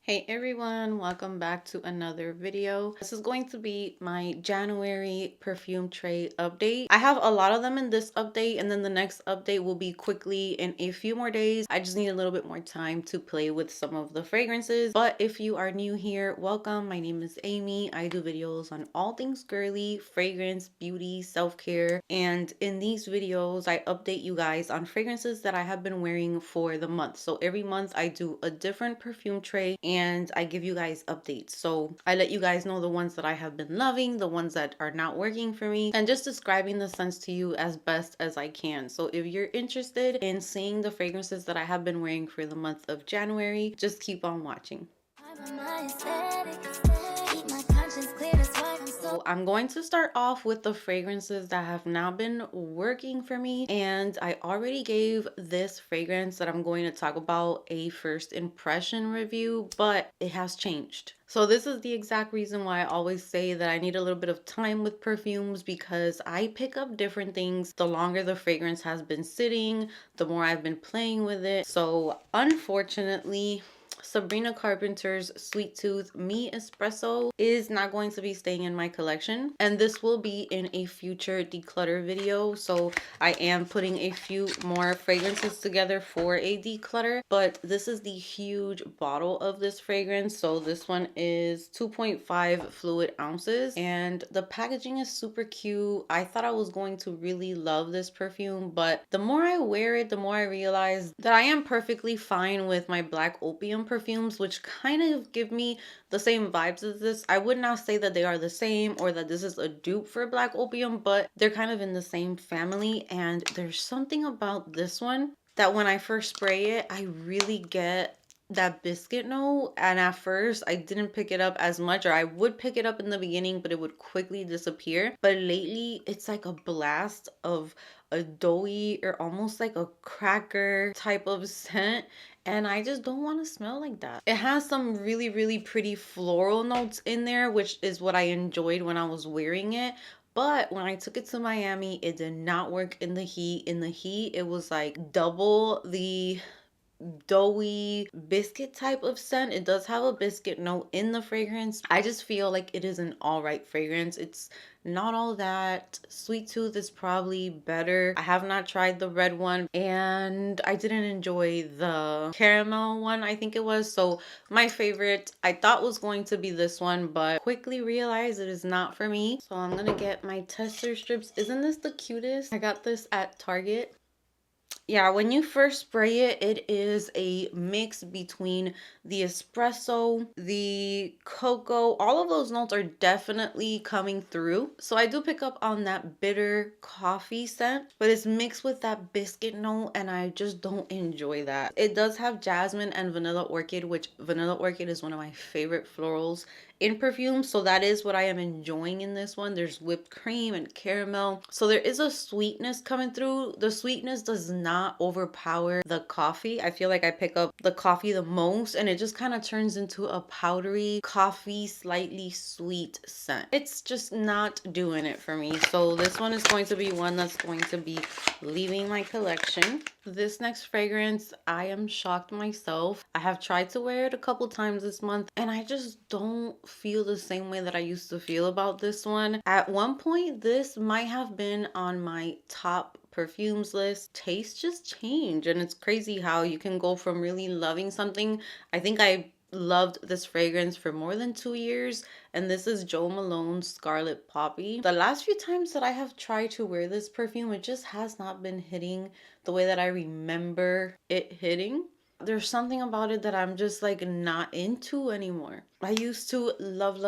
Hey everyone, welcome back to another video. This is going to be my January perfume tray update. I have a lot of them in this update, and then the next update will be quickly in a few more days. I just need a little bit more time to play with some of the fragrances. But if you are new here, welcome. My name is Amy. I do videos on all things girly, fragrance, beauty, self-care. And in these videos, I update you guys on fragrances that I have been wearing for the month. So every month I do a different perfume tray and I give you guys updates. So I let you guys know the ones that I have been loving, the ones that are not working for me, and just describing the scents to you as best as I can. So if you're interested in seeing the fragrances that I have been wearing for the month of January, just keep on watching. So I'm going to start off with the fragrances that have now been working for me, and I already gave this fragrance that I'm going to talk about a first impression review, but it has changed. So this is the exact reason why I always say that I need a little bit of time with perfumes, because I pick up different things the longer the fragrance has been sitting, the more I've been playing with it. So unfortunately, Sabrina Carpenter's Sweet Tooth Me Espresso is not going to be staying in my collection, and this will be in a future declutter video. So I am putting a few more fragrances together for a declutter, but this is the huge bottle of this fragrance. So this one is 2.5 fluid ounces, and the packaging is super cute. I thought I was going to really love this perfume, but the more I wear it, the more I realize that I am perfectly fine with my Black Opium perfumes, which kind of give me the same vibes as this. I would not say that they are the same or that this is a dupe for Black Opium, but they're kind of in the same family. And there's something about this one that when I first spray it, I really get that biscuit note. And at first I didn't pick it up as much, or I would pick it up in the beginning, but it would quickly disappear. But lately it's like a blast of a doughy or almost like a cracker type of scent, and I just don't want to smell like that. It has some really pretty floral notes in there, which is what I enjoyed when I was wearing it. But when I took it to Miami, it did not work in the heat. In the heat, it was like double the doughy biscuit type of scent. It does have a biscuit note in the fragrance. I just feel like it is an all right fragrance. It's not all that. Sweet Tooth is probably better. I have not tried the red one, and I didn't enjoy the caramel one, I think it was. So my favorite I thought was going to be this one, but quickly realized it is not for me. So I'm gonna get my tester strips. Isn't this the cutest? I got this at Target. Yeah, when you first spray it, it is a mix between the espresso, the cocoa. All of those notes are definitely coming through. So I do pick up on that bitter coffee scent, but it's mixed with that biscuit note, and I just don't enjoy that. It does have jasmine and vanilla orchid, which vanilla orchid is one of my favorite florals in perfume, so that is what I am enjoying in this one. There's whipped cream and caramel, so there is a sweetness coming through. The sweetness does not overpower the coffee. I feel like I pick up the coffee the most, and it just kind of turns into a powdery coffee, slightly sweet scent. It's just not doing it for me. So this one is going to be one that's going to be leaving my collection. This next fragrance, I am shocked myself. I have tried to wear it a couple times this month, and I just don't feel the same way that I used to feel about this one. At one point, this might have been on my top perfumes list. Tastes just change, and it's crazy how you can go from really loving something. I think I loved this fragrance for more than 2 years, and this is Jo Malone's Scarlet Poppy. The last few times that I have tried to wear this perfume, it just has not been hitting the way that I remember it hitting. There's something about it that I'm just like not into anymore. I used to love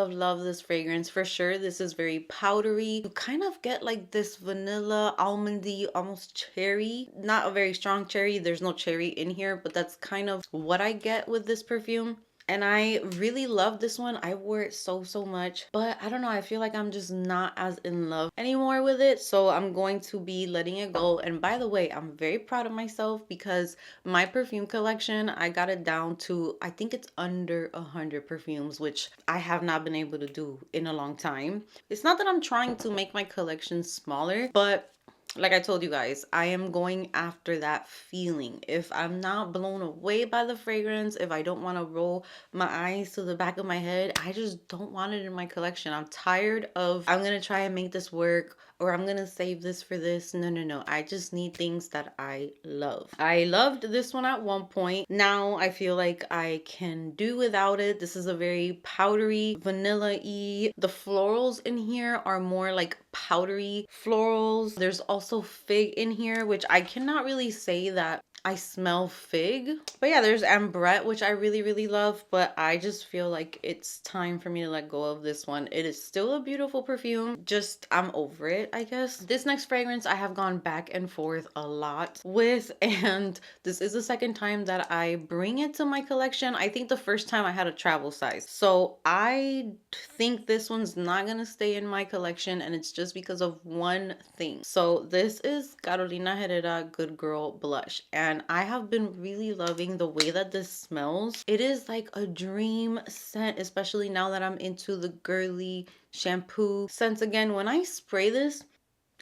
this fragrance for sure. This is very powdery. You kind of get like this vanilla, almondy, almost cherry. Not a very strong cherry. There's no cherry in here, but that's kind of what I get with this perfume. And I really love this one. I wore it so much, but I don't know, I feel like I'm just not as in love anymore with it, so I'm going to be letting it go. And by the way, I'm very proud of myself because my perfume collection, I got it down to, I think it's under 100 perfumes, which I have not been able to do in a long time. It's not that I'm trying to make my collection smaller, but like I told you guys, I am going after that feeling. If I'm not blown away by the fragrance, if I don't want to roll my eyes to the back of my head, I just don't want it in my collection. I'm tired of, I'm going to try and make this work, or I'm going to save this for this. No, no, no. I just need things that I love. I loved this one at one point. Now I feel like I can do without it. This is a very powdery, vanilla-y. The florals in here are more like powdery florals. There's also fig in here, which I cannot really say that I smell fig. But yeah, there's ambrette, which I really, really love, but I just feel like it's time for me to let go of this one. It is still a beautiful perfume, just I'm over it, I guess. This next fragrance I have gone back and forth a lot with, and this is the second time that I bring it to my collection. I think the first time I had a travel size. So I think this one's not gonna stay in my collection, and it's just because of one thing. So this is Carolina Herrera Good Girl Blush, and I have been really loving the way that this smells. It is like a dream scent, especially now that I'm into the girly shampoo scents again. When I spray this,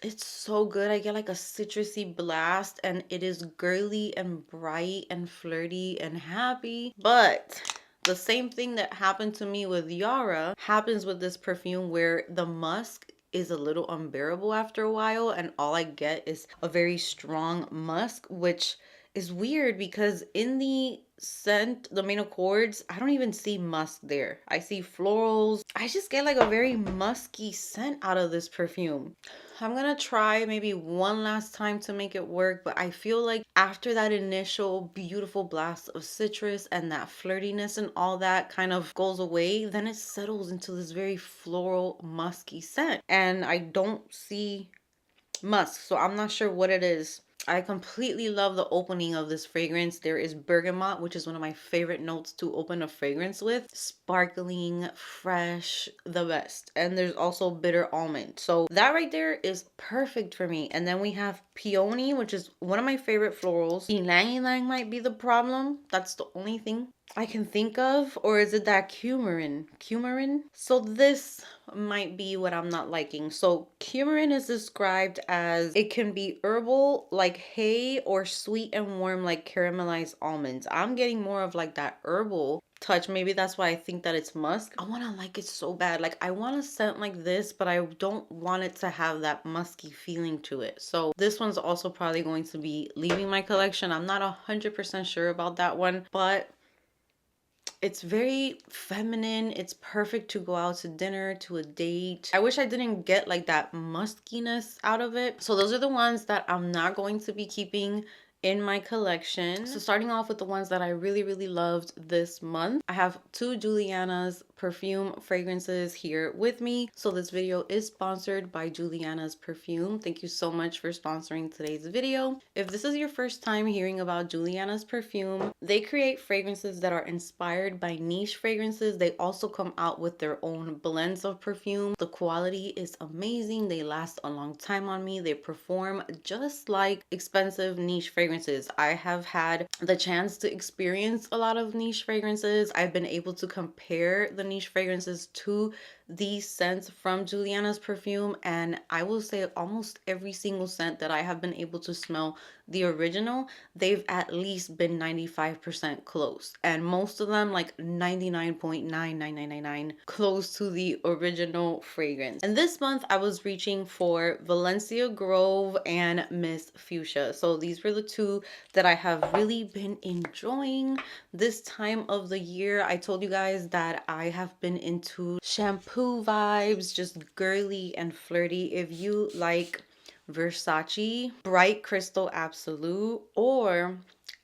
it's so good. I get like a citrusy blast, and it is girly and bright and flirty and happy. But the same thing that happened to me with Yara happens with this perfume, where the musk is a little unbearable after a while, and all I get is a very strong musk, which is weird because in the scent, the main accords, I don't even see musk there. I see florals. I just get like a very musky scent out of this perfume. I'm gonna try maybe one last time to make it work, but I feel like after that initial beautiful blast of citrus and that flirtiness and all that kind of goes away, then it settles into this very floral musky scent, and I don't see musk, so I'm not sure what it is. I completely love the opening of this fragrance. There is bergamot, which is one of my favorite notes to open a fragrance with. Sparkling, fresh, the best. And there's also bitter almond. So that right there is perfect for me. And then we have peony, which is one of my favorite florals. Ylang ylang might be the problem. That's the only thing I can think of. Or is it that coumarin? Coumarin? So this might be what I'm not liking. So coumarin is described as it can be herbal like hay, or sweet and warm like caramelized almonds. I'm getting more of like that herbal touch. Maybe that's why I think that it's musk. I want to like it so bad. Like I want a scent like this, but I don't want it to have that musky feeling to it. So this one's also probably going to be leaving my collection. I'm not 100% sure about that one, but it's very feminine. It's perfect to go out to dinner, to a date. I wish I didn't get like that muskiness out of it. So those are the ones that I'm not going to be keeping in my collection. So starting off with the ones that I really, really loved this month, I have two Juliana's perfume fragrances here with me. So this video is sponsored by Juliana's Perfume. Thank you so much for sponsoring today's video. If this is your first time hearing about Juliana's Perfume, they create fragrances that are inspired by niche fragrances. They also come out with their own blends of perfume. The quality is amazing. They last a long time on me. They perform just like expensive niche fragrances. I have had the chance to experience a lot of niche fragrances. I've been able to compare the niche fragrances to these scents from Juliana's Perfume, and I will say almost every single scent that I have been able to smell the original, they've at least been 95% close, and most of them like 99.99999 close to the original fragrance. And this month I was reaching for Valencia Grove and Miss Fuchsia. So these were the two that I have really been enjoying this time of the year. I told you guys that I have been into shampoo vibes, just girly and flirty. If you like Versace Bright Crystal Absolute or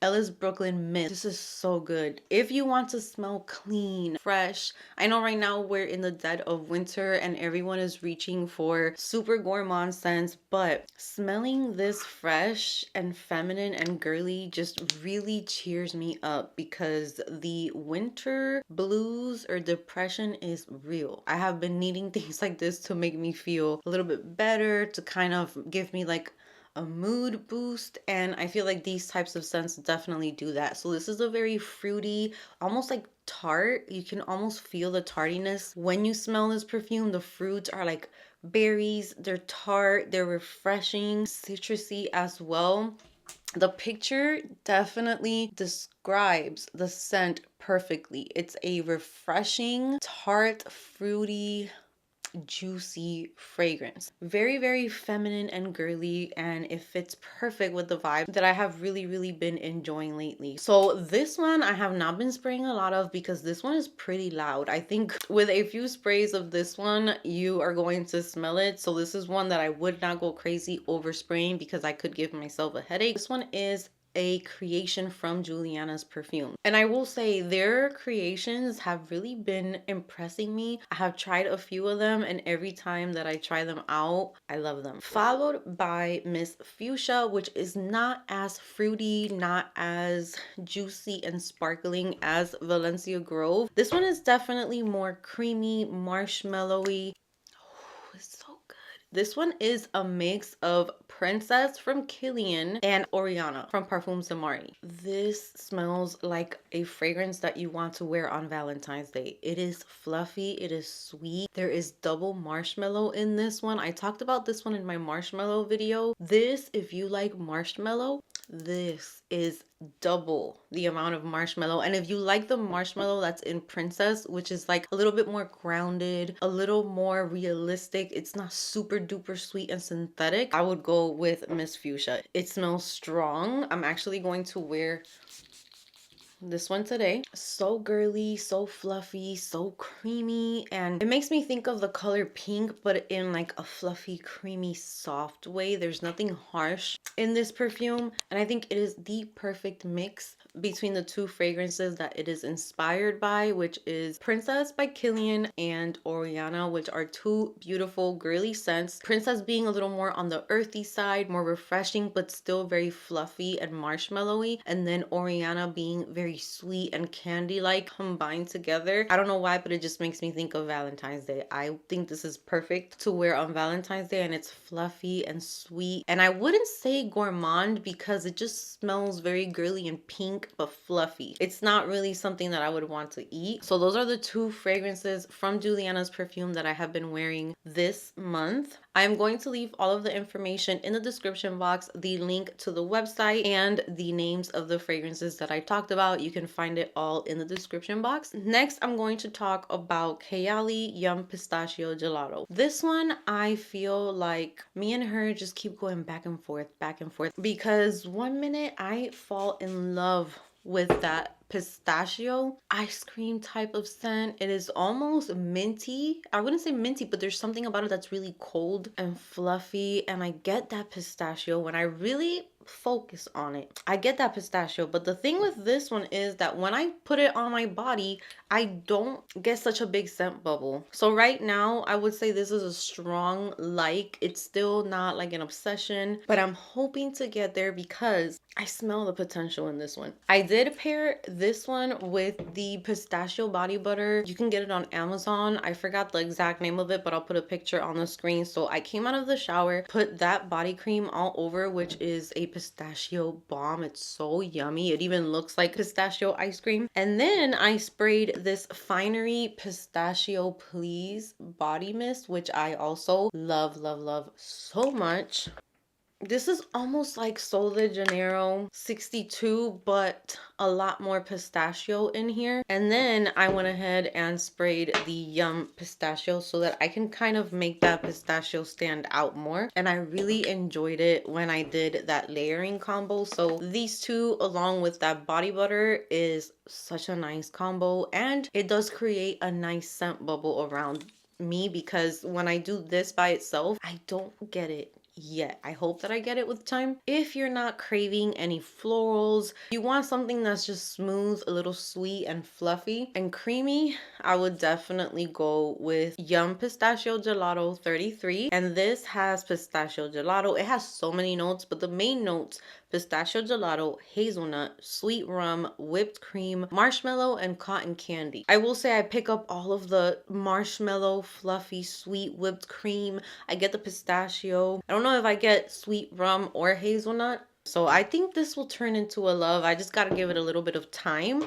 Ellis Brooklyn Mist, this is so good. If you want to smell clean, fresh, I know right now we're in the dead of winter and everyone is reaching for super gourmand scents, but smelling this fresh and feminine and girly just really cheers me up, because the winter blues or depression is real. I have been needing things like this to make me feel a little bit better, to kind of give me like a mood boost, and I feel like these types of scents definitely do that. So this is a very fruity, almost like tart. You can almost feel the tardiness when you smell this perfume. The fruits are like berries. They're tart, they're refreshing, citrusy as well. The picture definitely describes the scent perfectly. It's a refreshing, tart, fruity, juicy fragrance. Very, very feminine and girly, and it fits perfect with the vibe that I have really been enjoying lately. So this one I have not been spraying a lot of because this one is pretty loud. I think with a few sprays of this one, you are going to smell it. So this is one that I would not go crazy over spraying because I could give myself a headache. This one is a creation from Juliana's Perfume. And I will say their creations have really been impressing me. I have tried a few of them and every time that I try them out, I love them. Followed by Miss Fuchsia, which is not as fruity, not as juicy and sparkling as Valencia Grove. This one is definitely more creamy, marshmallowy. Oh, it's so good. This one is a mix of Princess from Killian and Oriana from Perfumes. This smells like a fragrance that you want to wear on Valentine's Day. It is fluffy, it is sweet. There is double marshmallow in this one. I talked about this one in my marshmallow video. This, if you like marshmallow, this is double the amount of marshmallow. And if you like the marshmallow that's in Princess, which is like a little bit more grounded, a little more realistic, it's not super duper sweet and synthetic, I would go with Miss Fuchsia. It smells strong. I'm actually going to wear this one today. So girly, so fluffy, so creamy, and it makes me think of the color pink, but in like a fluffy, creamy, soft way. There's nothing harsh in this perfume, and I think it is the perfect mix between the two fragrances that it is inspired by, which is Princess by Killian and Oriana, which are two beautiful girly scents. Princess being a little more on the earthy side, more refreshing, but still very fluffy and marshmallowy, and then Oriana being very sweet and candy-like combined together. I don't know why, but it just makes me think of Valentine's Day. I think this is perfect to wear on Valentine's Day, and it's fluffy and sweet, and I wouldn't say gourmand because it just smells very girly and pink but fluffy. It's not really something that I would want to eat. So those are the two fragrances from Juliana's Perfume that I have been wearing this month. I am going to leave all of the information in the description box, the link to the website and the names of the fragrances that I talked about. You can find it all in the description box. Next, I'm going to talk about Kayali Yum Pistachio Gelato. This one, I feel like me and her just keep going back and forth, because one minute I fall in love with that pistachio ice cream type of scent. It is almost minty. I wouldn't say minty, but there's something about it that's really cold and fluffy, and I get that pistachio when I really focus on it. I get that pistachio, but the thing with this one is that when I put it on my body, I don't get such a big scent bubble. So right now, I would say this is a strong like. It's still not like an obsession, but I'm hoping to get there because I smell the potential in this one. I did pair this one with the pistachio body butter. You can get it on Amazon. I forgot the exact name of it, but I'll put a picture on the screen. So I came out of the shower, put that body cream all over, which is a pistachio bomb. It's so yummy. It even looks like pistachio ice cream. And then I sprayed this Finery Pistachio Please body mist, which I also love so much. This is almost like Sol de Janeiro 62, but a lot more pistachio in here. And then I went ahead and sprayed the Yum Pistachio so that I can kind of make that pistachio stand out more. And I really enjoyed it when I did that layering combo. So these two, along with that body butter, is such a nice combo. And it does create a nice scent bubble around me because when I do this by itself, I don't get it yet. I hope that I get it with time. If you're not craving any florals, you want something that's just smooth, a little sweet and fluffy and creamy, I would definitely go with Yum Pistachio Gelato 33. And this has pistachio gelato. It has so many notes, but the main notes: pistachio gelato, hazelnut, sweet rum, whipped cream, marshmallow, and cotton candy. I will say I pick up all of the marshmallow, fluffy, sweet whipped cream. I get the pistachio. I don't know if I get sweet rum or hazelnut, So I think this will turn into a love. I just got to give it a little bit of time.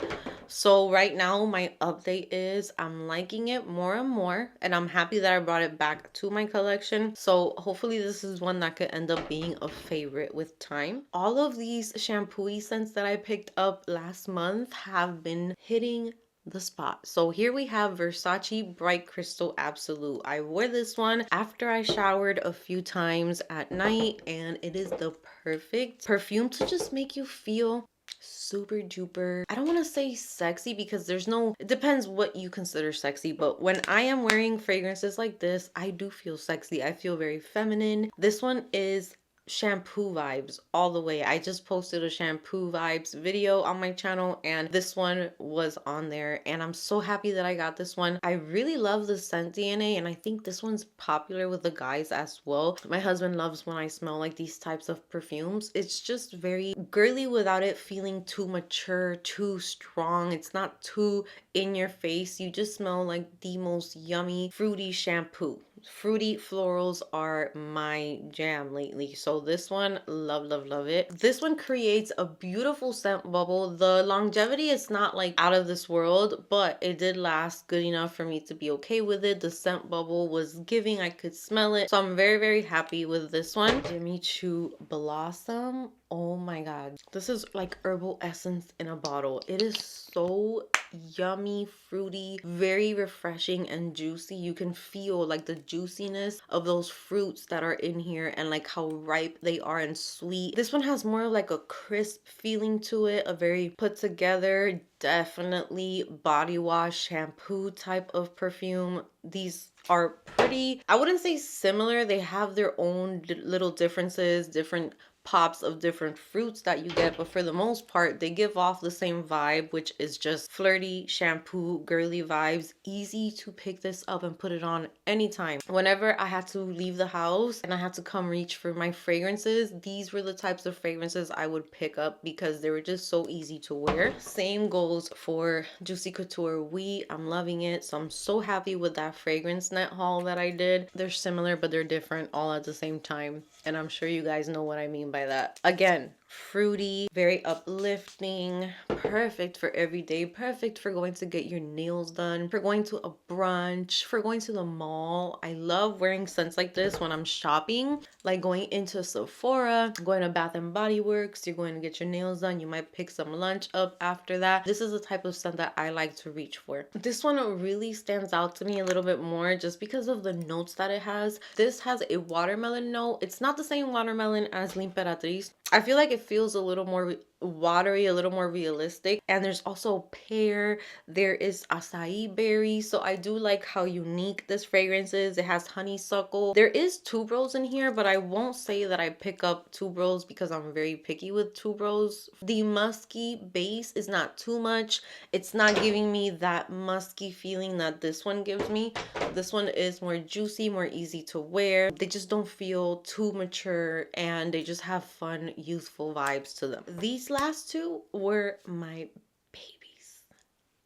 So right now my update is I'm liking it more and more, and I'm happy that I brought it back to my collection. So hopefully this is one that could end up being a favorite with time. All of these shampoo scents that I picked up last month have been hitting the spot. So here we have Versace Bright Crystal Absolute. I wore this one after I showered a few times at night, and it is the perfect perfume to just make you feel super duper, I don't want to say sexy because there's no, it depends what you consider sexy, but when I am wearing fragrances like this, I do feel sexy. I feel very feminine. This one is shampoo vibes all the way. I just posted a shampoo vibes video on my channel, and this one was on there, and I'm so happy that I got this one. I really love the scent DNA, and I think this one's popular with the guys as well. My husband loves when I smell like these types of perfumes. It's just very girly without it feeling too mature, too strong. It's not too in your face. You just smell like the most yummy fruity shampoo. Fruity florals are my jam lately. So this one, love, love, love it. This one creates a beautiful scent bubble. The longevity is not like out of this world, but it did last good enough for me to be okay with it. The scent bubble was giving, I could smell it. So I'm very, very happy with this one. Jimmy Choo Blossom. Oh my god. This is like herbal essence in a bottle. It is so yummy, fruity, very refreshing and juicy. You can feel like the juiciness of those fruits that are in here and like how ripe they are and sweet. This one has more of like a crisp feeling to it, a very put together, definitely body wash shampoo type of perfume. These are pretty, I wouldn't say similar. They have their own little differences, different pops of different fruits that you get, but for the most part they give off the same vibe, which is just flirty shampoo girly vibes. Easy to pick this up and put it on anytime. Whenever I had to leave the house and I had to come reach for my fragrances, these were the types of fragrances I would pick up because they were just so easy to wear. Same goes for Juicy Couture Oui. I'm loving it. So I'm so happy with that fragrance net haul that I did. They're similar but they're different all at the same time, and I'm sure you guys know what I mean by that. Again, fruity, very uplifting, perfect for every day, perfect for going to get your nails done, for going to a brunch, for going to the mall. I love wearing scents like this when I'm shopping, like going into Sephora, going to Bath and Body Works, you're going to get your nails done, you might pick some lunch up after that. This is the type of scent that I like to reach for. This one really stands out to me a little bit more just because of the notes that it has. This has a watermelon note. It's not the same watermelon as L'Imperatrice. I feel like it feels a little more watery, a little more realistic. And there's also pear, there is acai berry. So I do like how unique this fragrance is. It has honeysuckle. There is tuberose in here, but I won't say that I pick up tuberose because I'm very picky with tuberose. The musky base is not too much. It's not giving me that musky feeling that this one gives me. This one is more juicy, more easy to wear. They just don't feel too mature, and they just have fun, youthful vibes to them. These last two were my babies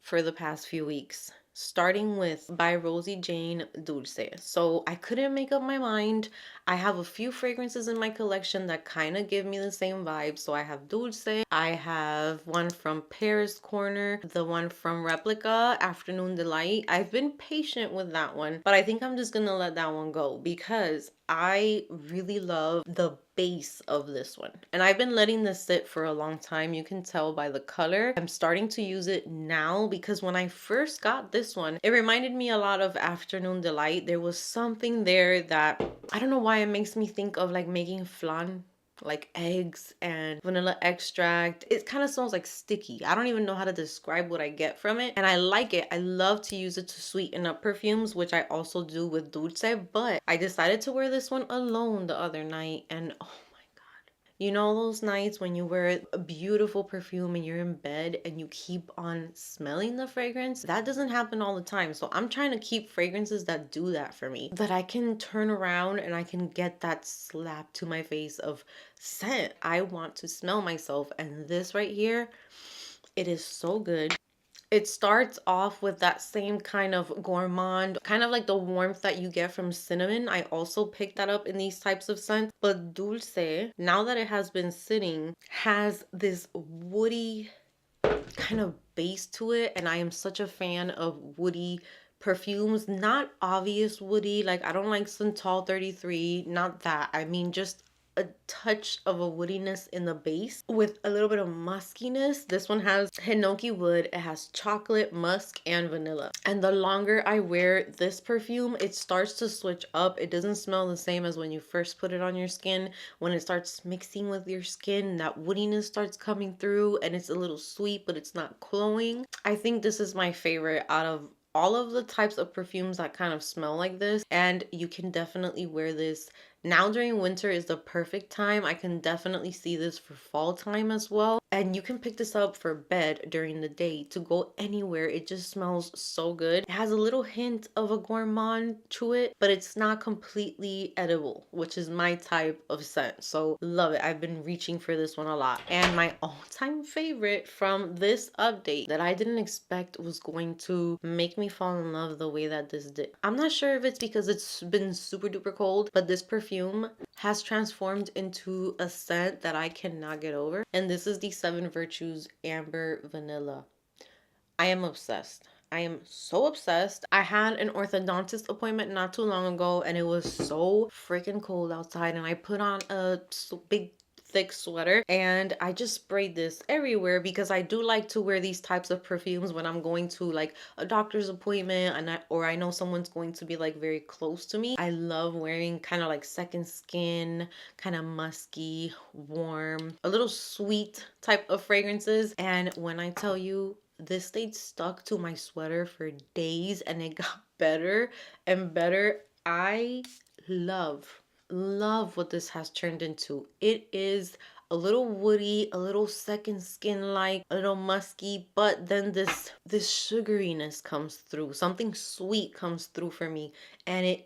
for the past few weeks. Starting with by Rosie Jane Dulce. So I couldn't make up my mind. I have a few fragrances in my collection that kind of give me the same vibe. So I have Dulce, I have one from Paris Corner, the one from Replica, Afternoon Delight. I've been patient with that one, but I think I'm just gonna let that one go because I really love the base of this one. And I've been letting this sit for a long time. You can tell by the color. I'm starting to use it now because when I first got this one, it reminded me a lot of Afternoon Delight. There was something there that, I don't know why, it makes me think of like making flan, like eggs and vanilla extract. It kind of smells like sticky. I don't even know how to describe what I get from it, and I like it. I love to use it to sweeten up perfumes, which I also do with Dulce, but I decided to wear this one alone the other night, and oh, you know those nights when you wear a beautiful perfume and you're in bed and you keep on smelling the fragrance? That doesn't happen all the time. So I'm trying to keep fragrances that do that for me, that I can turn around and I can get that slap to my face of scent. I want to smell myself, and this right here, it is so good. It starts off with that same kind of gourmand, kind of like the warmth that you get from cinnamon. I also picked that up in these types of scents. But Dulce, now that it has been sitting, has this woody kind of base to it, and I am such a fan of woody perfumes. Not obvious woody, like I don't like Santal 33, not that. I mean just a touch of a woodiness in the base with a little bit of muskiness. This one has hinoki wood, it has chocolate, musk, and vanilla. And the longer I wear this perfume, it starts to switch up. It doesn't smell the same as when you first put it on your skin. When it starts mixing with your skin, that woodiness starts coming through, and it's a little sweet, but it's not cloying. I think this is my favorite out of all of the types of perfumes that kind of smell like this, and you can definitely wear this now. During winter is the perfect time. I can definitely see this for fall time as well. And you can pick this up for bed during the day to go anywhere. It just smells so good. It has a little hint of a gourmand to it, but it's not completely edible, which is my type of scent. So love it. I've been reaching for this one a lot. And my all-time favorite from this update that I didn't expect was going to make me fall in love the way that this did. I'm not sure if it's because it's been super duper cold, but this perfume has transformed into a scent that I cannot get over. And this is the Seven Virtues Amber Vanilla. I am obsessed. I am so obsessed. I had an orthodontist appointment not too long ago, and it was so freaking cold outside, and I put on a big thick sweater and I just sprayed this everywhere because I do like to wear these types of perfumes when I'm going to like a doctor's appointment, and or I know someone's going to be like very close to me. I love wearing kind of like second skin, kind of musky, warm, a little sweet type of fragrances. And when I tell you, this stayed stuck to my sweater for days and it got better and better. I love what this has turned into. It is a little woody, a little second skin like, a little musky, but then this sugariness comes through. Something sweet comes through for me, and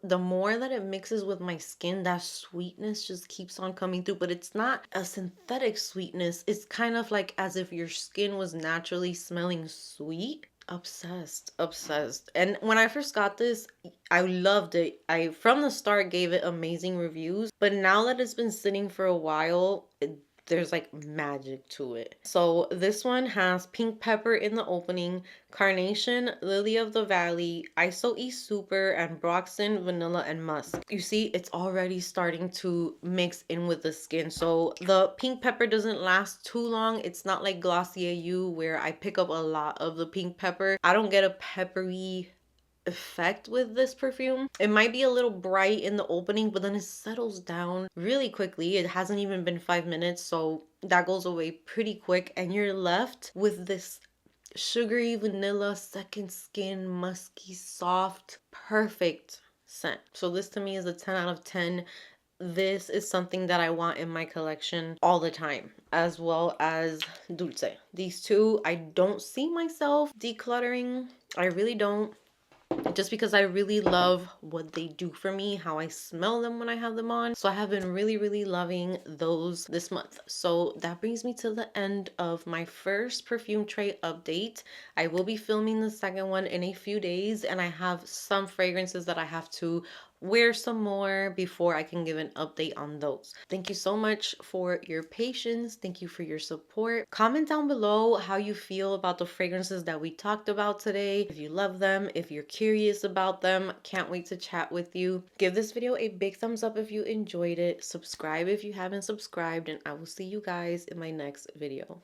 the more that it mixes with my skin, that sweetness just keeps on coming through. But it's not a synthetic sweetness. It's kind of like as if your skin was naturally smelling sweet. Obsessed, obsessed. And when I first got this, I loved it. I from the start gave it amazing reviews, but now that it's been sitting for a while, there's like magic to it. So this one has pink pepper in the opening, carnation, lily of the valley, iso e super, and broxin, vanilla, and musk. You see, it's already starting to mix in with the skin. So the pink pepper doesn't last too long. It's not like Glossier You where I pick up a lot of the pink pepper. I don't get a peppery effect with this perfume. It might be a little bright in the opening, but then it settles down really quickly. It hasn't even been 5 minutes, so that goes away pretty quick, and you're left with this sugary vanilla, second skin, musky, soft, perfect scent. So this to me is a 10 out of 10. This is something that I want in my collection all the time, as well as Dulce. These two, I don't see myself decluttering. I really don't, just because I really love what they do for me, how I smell them when I have them on. So I have been really loving those this month. So that brings me to the end of my first perfume tray update. I will be filming the second one in a few days, and I have some fragrances that I have to wear some more before I can give an update on those. Thank you so much for your patience. Thank you for your support. Comment down below how you feel about the fragrances that we talked about today. If you love them, if you're curious about them, can't wait to chat with you. Give this video a big thumbs up if you enjoyed it. Subscribe if you haven't subscribed, and I will see you guys in my next video.